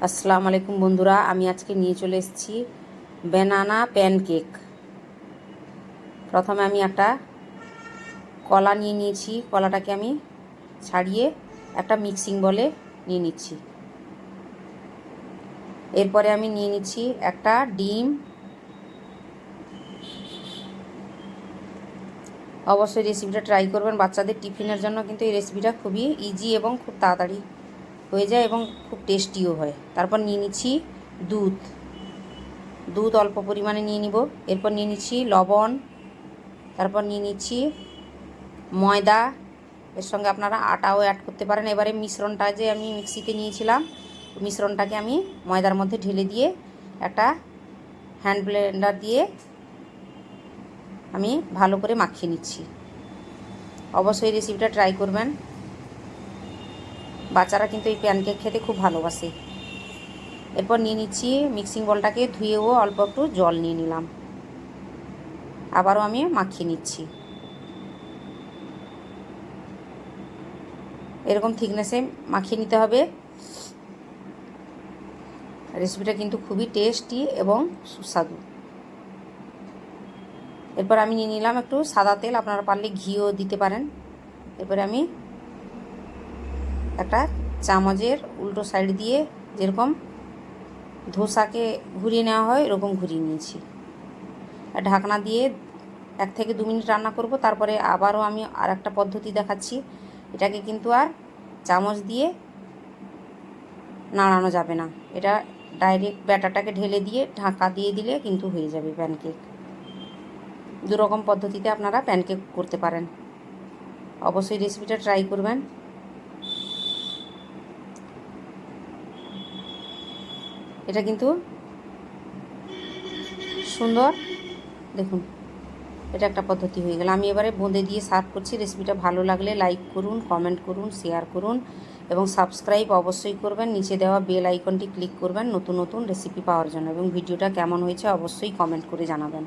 আসসালামু আলাইকুম বন্ধুরা, আমি আজকে নিয়ে চলে এসেছি ব্যানানা প্যানকেক। প্রথমে আমি একটা কলা নিয়ে নিয়েছি। কলাটাকে আমি ছাড়িয়ে একটা মিক্সিং বলে নিয়ে নিচ্ছি। এরপরে আমি নিয়ে নিচ্ছি একটা ডিম। অবশ্যই রেসিপিটা ট্রাই করবেন, বাচ্চাদের টিফিনের জন্য কিন্তু এই রেসিপিটা খুবই ইজি এবং খুব তাড়াতাড়ি হয়ে যায় এবং খুব টেস্টিও হয়। তারপর নিয়ে নিচ্ছি দুধ অল্প পরিমাণে নিয়ে নিব। এরপর নিয়ে নিচ্ছি লবণ, তারপর নিয়ে নিচ্ছি ময়দা, এর সঙ্গে আপনারা আটাও অ্যাড করতে পারেন। এবারে মিশ্রণটা যে আমি মিক্সিতে নিয়েছিলাম, মিশ্রণটাকে আমি ময়দার মধ্যে ঢেলে দিয়ে একটা হ্যান্ড ব্লেন্ডার দিয়ে আমি ভালো করে মাখিয়ে নিচ্ছি। অবশ্যই রেসিপিটা ট্রাই করবেন, বাচ্চারা কিন্তু এই প্যানকেক খেতে খুব ভালোবাসে। এরপর নিয়ে নিচ্ছি মিক্সিং বলটাকে ধুয়েও অল্প একটু জল নিয়ে নিলাম, আবারও আমি মাখিয়ে নিচ্ছি। এরকম থিকনেসে মাখিয়ে নিতে হবে। রেসিপিটা কিন্তু খুবই টেস্টি এবং সুস্বাদু। এরপর আমি নিয়ে নিলাম একটু সাদা তেল, আপনারা পারলে ঘিও দিতে পারেন। এরপরে আমি একটা চামচের উল্টো সাইড দিয়ে যেরকম ধোসাকে ঘুরিয়ে নেওয়া হয় এরকম ঘুরিয়ে নিয়েছি। আর ঢাকনা দিয়ে 1 থেকে 2 মিনিট রান্না করব। তারপরে আবারও আমি আর একটা পদ্ধতি দেখাচ্ছি। এটাকে কিন্তু আর চামচ দিয়ে নাড়ানো যাবে না, এটা ডাইরেক্ট ব্যাটারটাকে ঢেলে দিয়ে ঢাকা দিয়ে দিলে কিন্তু হয়ে যাবে প্যানকেক। দুরকম পদ্ধতিতে আপনারা প্যানকেক করতে পারেন। অবশ্যই রেসিপিটা ট্রাই করবেন। এটা কিন্তু সুন্দর, দেখুন এটা একটা পদ্ধতি হয়ে গেল। আমি এবারে বোঁদে দিয়ে সার্ভ করছি। রেসিপিটা ভালো লাগলে লাইক করুন, কমেন্ট করুন, শেয়ার করুন এবং সাবস্ক্রাইব অবশ্যই করবেন। নিচে দেওয়া বেল আইকনটি ক্লিক করবেন নতুন নতুন রেসিপি পাওয়ার জন্য, এবং ভিডিওটা কেমন হয়েছে অবশ্যই কমেন্ট করে জানাবেন।